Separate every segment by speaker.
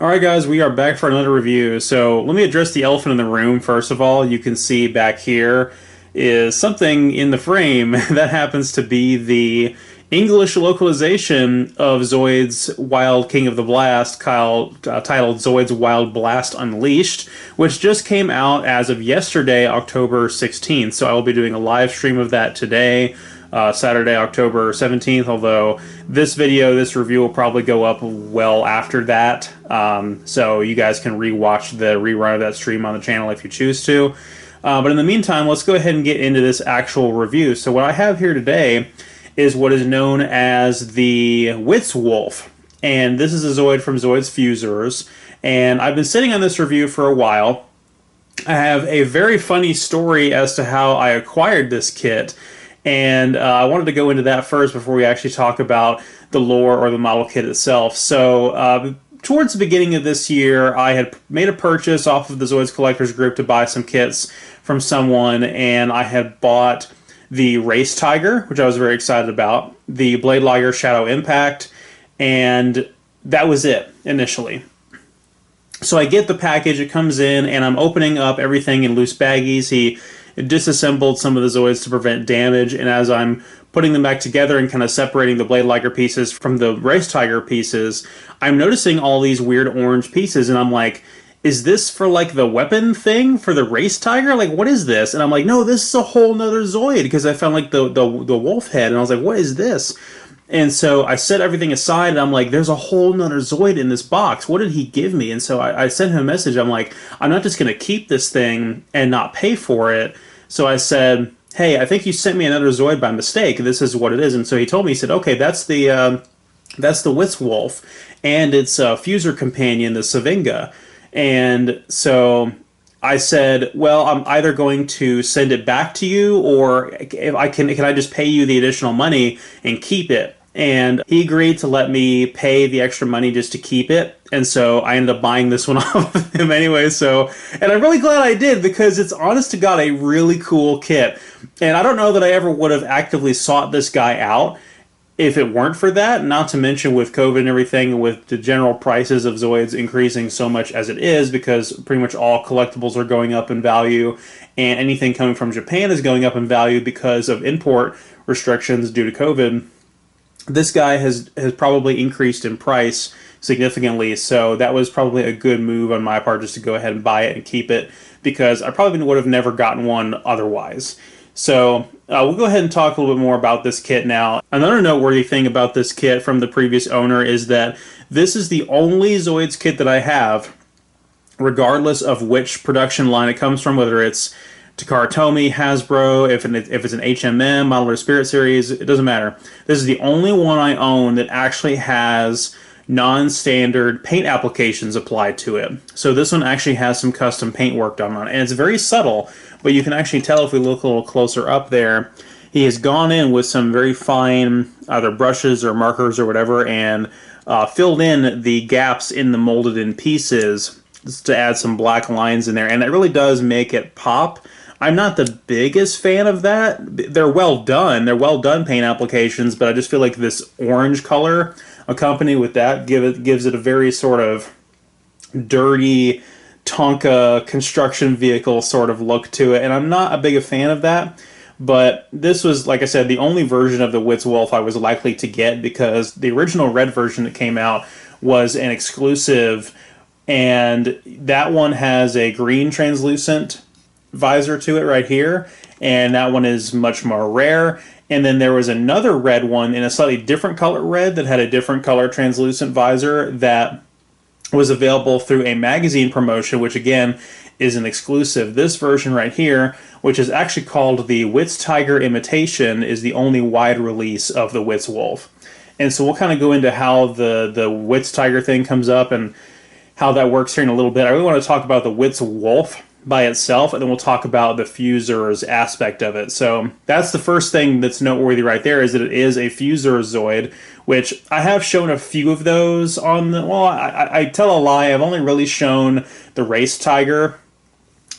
Speaker 1: Alright guys, we are back for another review. So let me address the elephant in the room first of all. You can see back here is something in the frame that happens to be the English localization of Zoid's Wild King of the Blast, titled Zoid's Wild Blast Unleashed, which just came out as of yesterday, October 16th. So I will be doing a live stream of that today. Saturday, October 17th, although this review will probably go up well after that. So you guys can rewatch the rerun of that stream on the channel if you choose to. But in the meantime, let's go ahead and get into this actual review. So what I have here today is what is known as the Whitz Wolf. And this is a Zoid from Zoid's Fuzors. And I've been sitting on this review for a while. I have a very funny story as to how I acquired this kit. And I wanted to go into that first before we actually talk about the lore or the model kit itself. So towards the beginning of this year, I had made a purchase off of the Zoids Collectors Group to buy some kits from someone, and I had bought the Race Tiger, which I was very excited about, the Blade Lager Shadow Impact, and that was it initially. So I get the package, it comes in, and I'm opening up everything in loose baggies. He disassembled some of the Zoids to prevent damage, and as I'm putting them back together and kind of separating the Blade Lager pieces from the Race Tiger pieces, I'm noticing all these weird orange pieces, and I'm like, is this for like the weapon thing for the Race Tiger? Like, what is this? And I'm like, no, this is a whole nother Zoid, because I found like the wolf head, and I was like, what is this? And so I set everything aside, and I'm like, there's a whole nother Zoid in this box. What did he give me? And so I sent him a message. I'm like, I'm not just going to keep this thing and not pay for it. So I said, hey, I think you sent me another Zoid by mistake. This is what it is. And so he told me, he said, okay, that's the Whitz Wolf, and its Fuzor companion, the Sevinga. And so I said, well, I'm either going to send it back to you, or if I can I just pay you the additional money and keep it? And he agreed to let me pay the extra money just to keep it. And so I ended up buying this one off of him anyway. So, and I'm really glad I did, because it's honest to God a really cool kit. And I don't know that I ever would have actively sought this guy out if it weren't for that. Not to mention with COVID and everything, with the general prices of Zoids increasing so much as it is, because pretty much all collectibles are going up in value, and anything coming from Japan is going up in value because of import restrictions due to COVID. This guy has probably increased in price significantly, so that was probably a good move on my part just to go ahead and buy it and keep it, because I probably would have never gotten one otherwise. So we'll go ahead and talk a little bit more about this kit now. Another noteworthy thing about this kit from the previous owner is that this is the only Zoids kit that I have, regardless of which production line it comes from, whether it's Takara Tomy, Hasbro, if it's an HMM, Modular Spirit Series, it doesn't matter. This is the only one I own that actually has non-standard paint applications applied to it. So this one actually has some custom paint work done on it, and it's very subtle, but you can actually tell if we look a little closer up there. He has gone in with some very fine either brushes or markers or whatever, and filled in the gaps in the molded in pieces just to add some black lines in there, and it really does make it pop. I'm not the biggest fan of that. They're well done. They're well done paint applications, but I just feel like this orange color accompanied with that gives it a very sort of dirty Tonka construction vehicle sort of look to it, and I'm not a big a fan of that. But this was, like I said, the only version of the Whitz Wolf I was likely to get, because the original red version that came out was an exclusive, and that one has a green translucent visor to it right here, and that one is much more rare. And then there was another red one in a slightly different color red that had a different color translucent visor that was available through a magazine promotion, which again is an exclusive. This version right here, which is actually called the Whitz Tiger Imitation, is the only wide release of the Whitz Wolf. And so we'll kind of go into how the Whitz Tiger thing comes up and how that works here in a little bit. I really want to talk about the Whitz Wolf by itself, and then we'll talk about the Fuzors aspect of it. So that's the first thing that's noteworthy right there, is that it is a Fuzor Zoid, which I have shown a few of those on the, well, I tell a lie, I've only really shown the Race Tiger.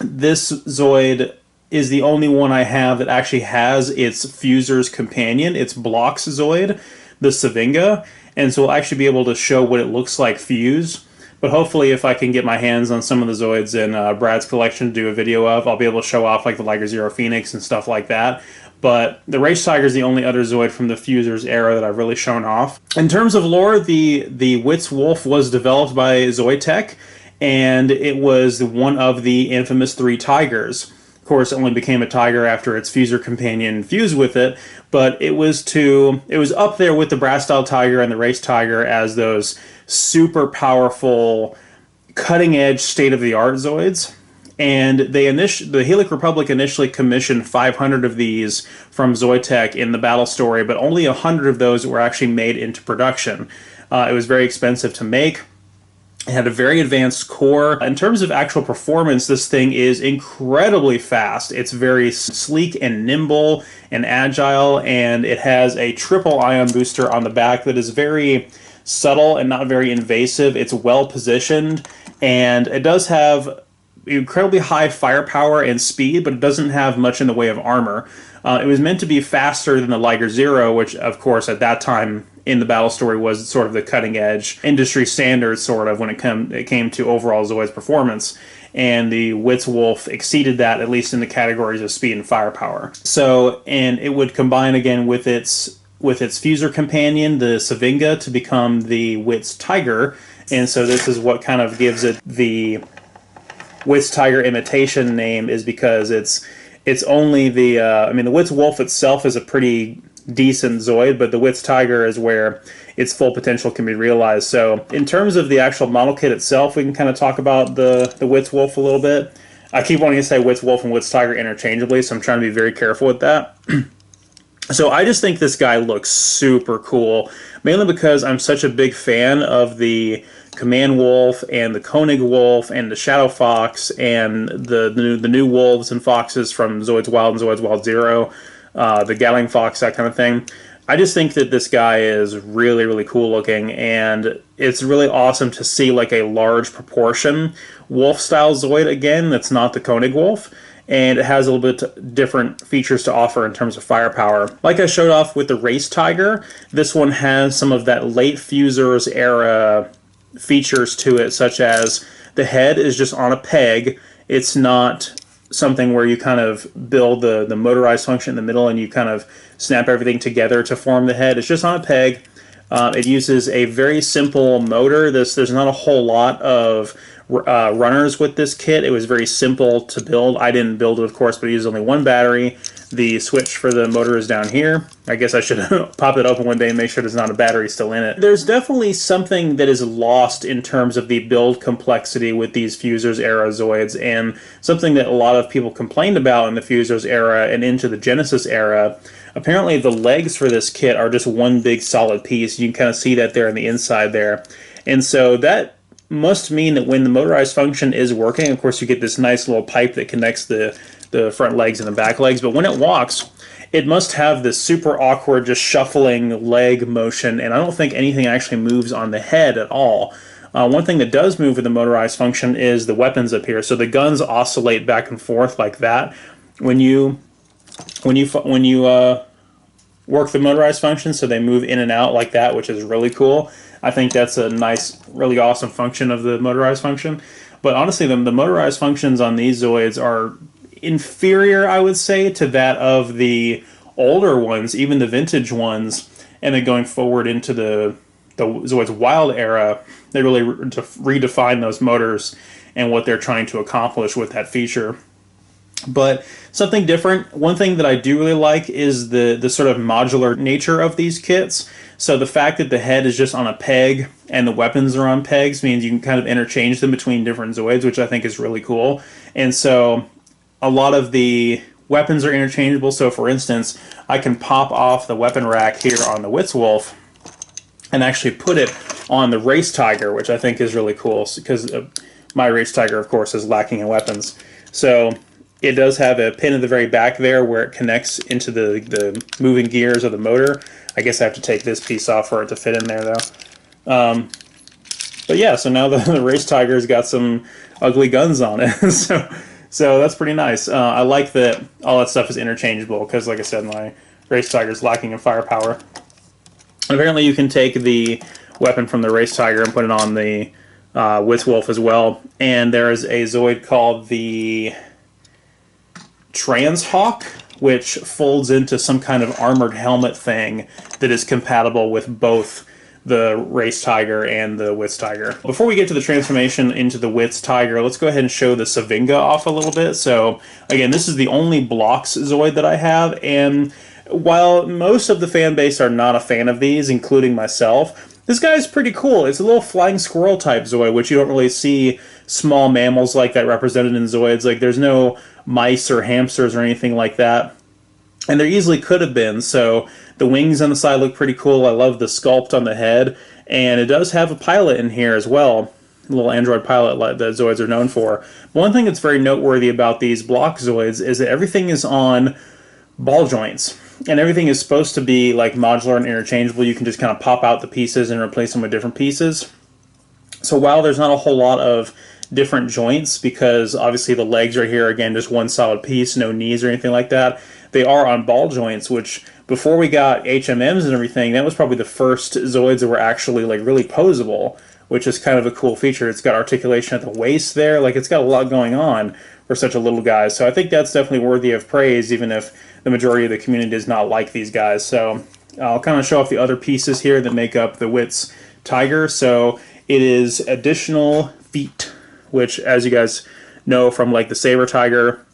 Speaker 1: This Zoid is the only one I have that actually has its Fuzor's companion, its Blocks Zoid, the Sevinga, and so we'll actually be able to show what it looks like fused. But hopefully if I can get my hands on some of the Zoids in Brad's collection to do a video of, I'll be able to show off like the Liger Zero Phoenix and stuff like that. But the Race Tiger is the only other Zoid from the Fuzors era that I've really shown off. In terms of lore, the Whitz Wolf was developed by Zoidtech, and it was one of the infamous 3 tigers. Of course, it only became a tiger after its Fuzor companion fused with it, but it was up there with the Brass Style Tiger and the Race Tiger as those super powerful, cutting-edge, state-of-the-art Zoids. And the Helic Republic initially commissioned 500 of these from Zoidtech in the battle story, but only 100 of those were actually made into production. It was very expensive to make. It had a very advanced core. In terms of actual performance, this thing is incredibly fast. It's very sleek and nimble and agile, and it has a triple ion booster on the back that is very subtle and not very invasive. It's well positioned, and it does have incredibly high firepower and speed, but it doesn't have much in the way of armor. It was meant to be faster than the Liger Zero, which, of course, at that time in the battle story was sort of the cutting-edge industry standard, sort of, when it came to overall Zoid's performance. And the Whitz Wolf exceeded that, at least in the categories of speed and firepower. So, and it would combine again with its Fuzor companion, the Sevinga, to become the Whitz Tiger. And so this is what kind of gives it the Whitz Tiger Imitation name, is because it's only the the Whitz Wolf itself is a pretty decent Zoid, but the Whitz Tiger is where its full potential can be realized. So in terms of the actual model kit itself, we can kind of talk about the Whitz Wolf a little bit. I keep wanting to say Whitz Wolf and Whitz Tiger interchangeably, so I'm trying to be very careful with that. So I just think this guy looks super cool, mainly because I'm such a big fan of the Command Wolf and the Koenig Wolf and the Shadow Fox and the new wolves and foxes from Zoids Wild and Zoids Wild Zero, the Gatling Fox, that kind of thing. I just think that this guy is really, really cool looking, and it's really awesome to see like a large proportion wolf-style Zoid again that's not the Koenig Wolf. And it has a little bit different features to offer in terms of firepower. Like I showed off with the Race Tiger, this one has some of that late Fuzors era features to it, such as the head is just on a peg. It's not something where you kind of build the motorized function in the middle and you kind of snap everything together to form the head. It's just on a peg. It uses a very simple motor. There's not a whole lot of runners with this kit. It was very simple to build. I didn't build it, of course, but it uses only one battery. The switch for the motor is down here. I guess I should pop it open one day and make sure there's not a battery still in it. There's definitely something that is lost in terms of the build complexity with these Fuzors era Zoids, and something that a lot of people complained about in the Fuzors era and into the Genesis era. Apparently the legs for this kit are just one big solid piece. You can kind of see that there on the inside there. And so that must mean that when the motorized function is working, of course you get this nice little pipe that connects the front legs and the back legs, but when it walks, it must have this super awkward, just shuffling leg motion, and I don't think anything actually moves on the head at all. One thing that does move with the motorized function is the weapons up here. So the guns oscillate back and forth like that. When you work the motorized function, so they move in and out like that, which is really cool. I think that's a nice, really awesome function of the motorized function. But honestly, the motorized functions on these Zoids are inferior, I would say, to that of the older ones, even the vintage ones. And then going forward into the Zoids Wild era, they really redefine those motors and what they're trying to accomplish with that feature. But something different, one thing that I do really like is the sort of modular nature of these kits. So the fact that the head is just on a peg and the weapons are on pegs means you can kind of interchange them between different Zoids, which I think is really cool. And so a lot of the weapons are interchangeable. So for instance, I can pop off the weapon rack here on the Whitz Wolf and actually put it on the Race Tiger, which I think is really cool because my Race Tiger, of course, is lacking in weapons. So it does have a pin at the very back there where it connects into the moving gears of the motor. I guess I have to take this piece off for it to fit in there, though. But yeah, so now the Race Tiger's got some ugly guns on it. so that's pretty nice. I like that all that stuff is interchangeable because, like I said, my Race Tiger's lacking in firepower. And apparently you can take the weapon from the Race Tiger and put it on the Whitz Wolf as well. And there is a Zoid called the Transhawk, which folds into some kind of armored helmet thing that is compatible with both the Race Tiger and the Whitz Tiger. Before we get to the transformation into the Whitz Tiger, let's go ahead and show the Sevinga off a little bit. So again, this is the only blocks Zoid that I have, and while most of the fan base are not a fan of these, including myself, this guy's pretty cool. It's a little flying squirrel type Zoid, which you don't really see small mammals like that represented in Zoids. Like, there's no mice or hamsters or anything like that. And there easily could have been, so the wings on the side look pretty cool. I love the sculpt on the head, and it does have a pilot in here as well, a little android pilot like that Zoids are known for. But one thing that's very noteworthy about these block Zoids is that everything is on ball joints, and everything is supposed to be like modular and interchangeable. You can just kind of pop out the pieces and replace them with different pieces. So while there's not a whole lot of different joints, because obviously the legs right here, again, just one solid piece, no knees or anything like that, they are on ball joints, which before we got HMMs and everything, that was probably the first Zoids that were actually like really posable, which is kind of a cool feature. It's got articulation at the waist there, like it's got a lot going on for such a little guy. So I think that's definitely worthy of praise, even if the majority of the community does not like these guys. So I'll kind of show off the other pieces here that make up the Whitz Tiger. So it is additional feet, which, as you guys know from like the Saber Tiger,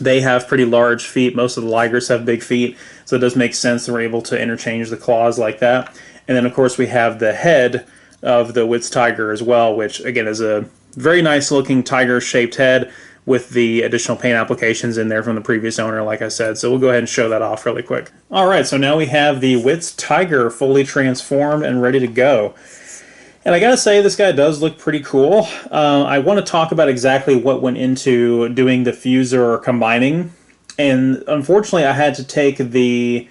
Speaker 1: they have pretty large feet. Most of the Ligers have big feet, so it does make sense that we're able to interchange the claws like that. And then, of course, we have the head of the Whitz Tiger as well, which, again, is a very nice-looking tiger-shaped head with the additional paint applications in there from the previous owner, like I said. So we'll go ahead and show that off really quick. All right, so now we have the Whitz Tiger fully transformed and ready to go. And I gotta say, this guy does look pretty cool. I want to talk about exactly what went into doing the Fuzor combining. And unfortunately, I had to take the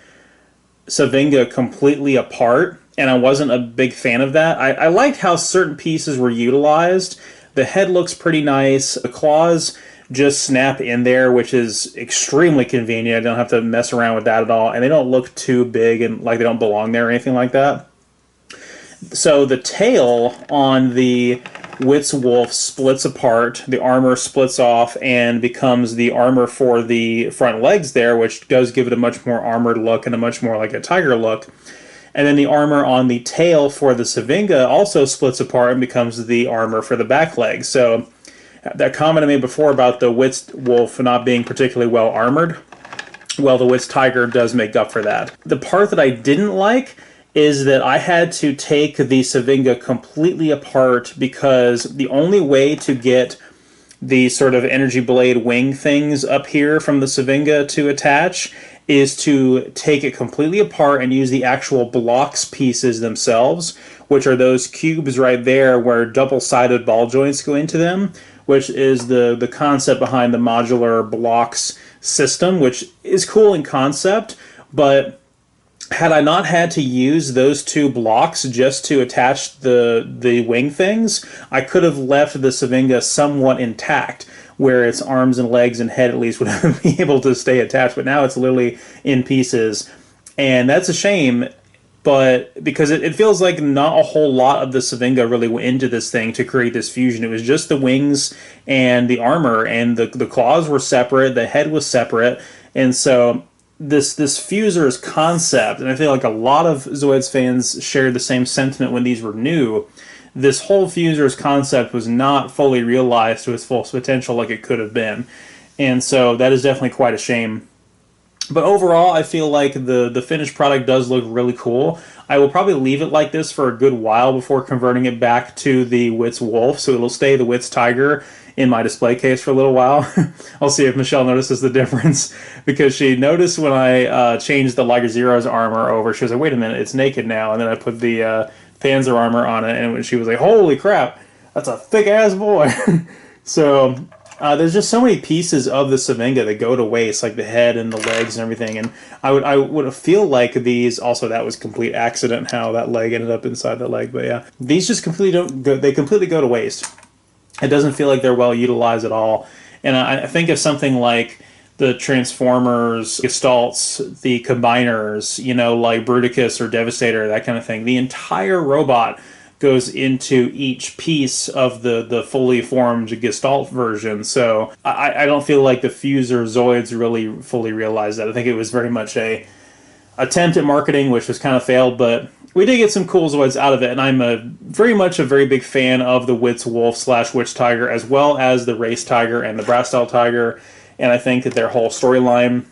Speaker 1: Sevinga completely apart, and I wasn't a big fan of that. I liked how certain pieces were utilized. The head looks pretty nice. The claws just snap in there, which is extremely convenient. I don't have to mess around with that at all. And they don't look too big and like they don't belong there or anything like that. So the tail on the Whitz Wolf splits apart, the armor splits off and becomes the armor for the front legs there, which does give it a much more armored look and a much more like a tiger look. And then the armor on the tail for the Sevinga also splits apart and becomes the armor for the back legs. So that comment I made before about the Whitz Wolf not being particularly well armored, well, the Whitz Tiger does make up for that. The part that I didn't like is that I had to take the Sevinga completely apart, because the only way to get the sort of energy blade wing things up here from the Sevinga to attach is to take it completely apart and use the actual blocks pieces themselves, which are those cubes right there where double-sided ball joints go into them, which is the concept behind the modular blocks system, which is cool in concept, but had I not had to use those two blocks just to attach the wing things, I could have left the Sevinga somewhat intact, where its arms and legs and head at least would be able to stay attached. But now it's literally in pieces, and that's a shame. But because it feels like not a whole lot of the Sevinga really went into this thing to create this fusion. It was just the wings and the armor, and the claws were separate, the head was separate, and so this Fuzor's concept, and I feel like a lot of Zoids fans shared the same sentiment when these were new, this whole Fuzor's concept was not fully realized to its full potential like it could have been. And so that is definitely quite a shame. But overall, I feel like the finished product does look really cool. I will probably leave it like this for a good while before converting it back to the Whitz Wolf, so it'll stay the Whitz Tiger in my display case for a little while. I'll see if Michelle notices the difference, because she noticed when I changed the Liger Zero's armor over, she was like, wait a minute, it's naked now, and then I put the Panzer armor on it, and she was like, holy crap, that's a thick-ass boy. So there's just so many pieces of the Sevinga that go to waste, like the head and the legs and everything, and I would feel like these, also that was complete accident how that leg ended up inside the leg, but yeah, these just completely completely go to waste. It doesn't feel like they're well utilized at all. And I think of something like the Transformers, Gestalts, the Combiners, you know, like Bruticus or Devastator, that kind of thing. The entire robot goes into each piece of the fully formed Gestalt version. So I don't feel like the Fuzor Zoids really fully realized that. I think it was very much a attempt at marketing, which was kind of failed, but we did get some cool Zoids out of it, and I'm very much a very big fan of the Whitz Wolf / Whitz Tiger, as well as the Race Tiger and the Brastal Tiger, and I think that their whole storyline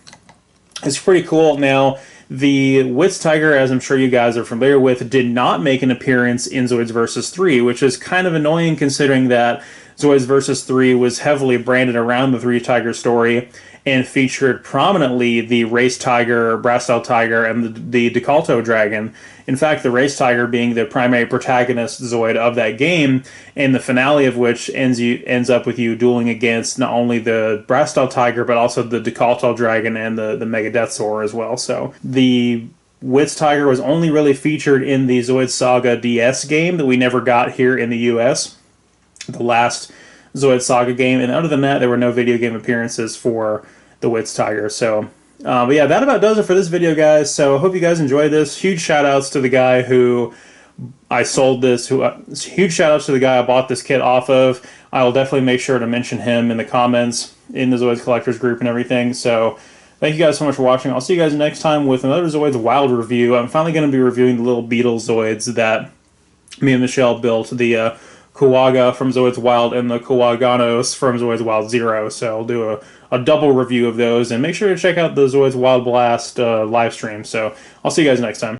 Speaker 1: is pretty cool. Now, the Whitz Tiger, as I'm sure you guys are familiar with, did not make an appearance in Zoids Versus 3, which is kind of annoying considering that Zoids Versus 3 was heavily branded around the Three Tiger story and featured prominently the Race Tiger, Brastal Tiger, and the Decalto Dragon. In fact, the Race Tiger being the primary protagonist Zoid of that game, and the finale of which ends up with you dueling against not only the Brastal Tiger, but also the Decalto Dragon and the Mega Deathsaur as well. So the Whitz Tiger was only really featured in the Zoid Saga DS game that we never got here in the US, the last Zoid Saga game, and other than that, there were no video game appearances for the Whitz Tiger. So, but yeah, that about does it for this video, guys. So, I hope you guys enjoyed this. Huge shout outs to the guy who I sold this, huge shout outs to the guy I bought this kit off of. I will definitely make sure to mention him in the comments in the Zoids Collectors group and everything. So, thank you guys so much for watching. I'll see you guys next time with another Zoids Wild review. I'm finally going to be reviewing the little beetle Zoids that me and Michelle built, the Kuwaga from Zoids Wild and the Kuwaganos from Zoids Wild 0. So I'll do a double review of those, and make sure to check out the Zoids Wild Blast live stream. So I'll see you guys next time.